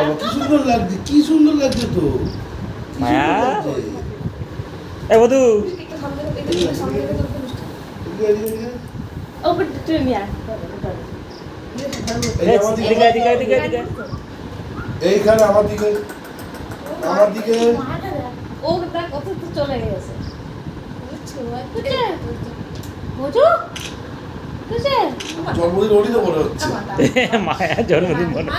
বাবা কি সুন্দর লাগছে, কি সুন্দর লাগছে তো মায়া এ বধু এইখানে আমার দিকে ও দেখ কত তো চলে গেছে জন্মদিন ওরই তো মনে হচ্ছে। মায়া জন্মদিন মনে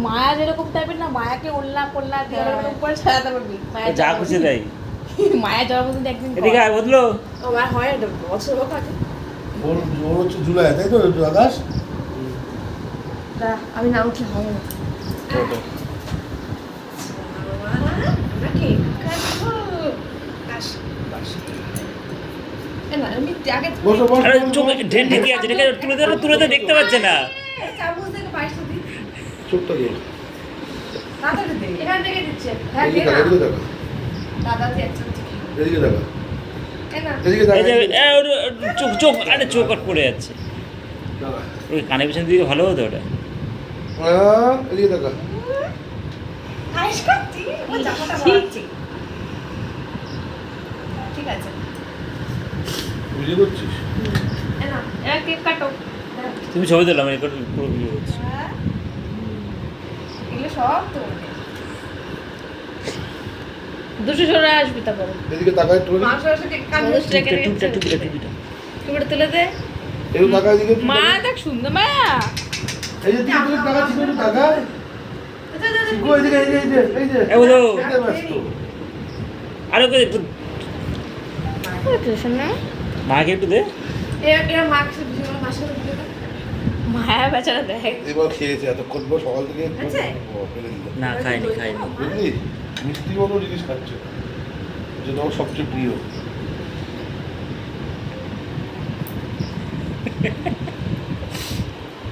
মায়া যেরকম টাইপের না, মায়াকে ওল্লা পোল্লা দিয়ে উপরে ছাড়াতে পারবি। যা খুশি দেয়। মায়া জন্মদিন একদিন এদিকে আয় বদলো আমার হয় একটা বছর হোক আগে। ওর হচ্ছে জুলাই, তাই তো আকাশ? আমি না উঠলে হবে না। বসো বসো আরে চোখ ঢেকে আছে, ঢেকে তুলে দে, দেখতে পাচ্ছে না। চোখটা দিয়ে এখান থেকে দিচ্ছে এদিকে দেখা, এদিকে দেখা, এদিকে দেখা, এই যে চোখ আরে চোখ আট পড়ে যাচ্ছে। দেখা। ওই কানে পিছন দিকে ভালো হতো ওটা। এদিকে দেখা। ঠিক আছে বুঝতে করছিস? কেক কাটো। তুমি ছবি দিলাম এখন পুরো ভিডিও করছি। এগুলো সব তো দুশো সরে আসবি তারপর এদিকে তাকায় একটু, টুপিটা তুলে দে। একটু তাকায় এদিকে, একটু মা তাকায়। দেখ সুন্দর মায়া। এই যে দিকে তাকায়, চিকু একটু তাকায়। চিকু এদিকে, এই যে এ বলো খেতে ব্যস্ত। আরো করে একটু মাকে একটু দে। মায়া বেচারা দেখ এবার খেয়েছে এতক্ষণ পর সকাল থেকে আছে? ফেলে দিল। না খাইনি বুঝলি মিষ্টি মতো জিনিস খাচ্ছে, যেটা ওর সবচেয়ে প্রিয়।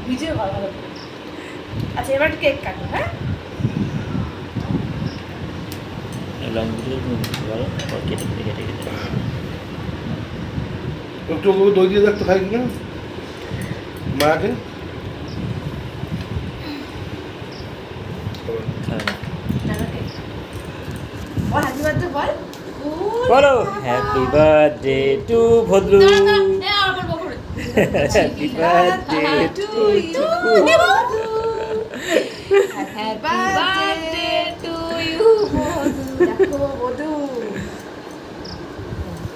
ভিডিও ভালো ভালো। আচ্ছা এবার কেক কাটো। হ্যাঁ লং ভিডিও ভালো কেটে কেটে কেটে একটু ওকে দই দিয়ে দেখতে খাই কিনা মাকে। বলো happy birthday to Bhadru, happy birthday to you.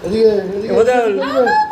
এদিকে এদিকে বদল। এদিকে।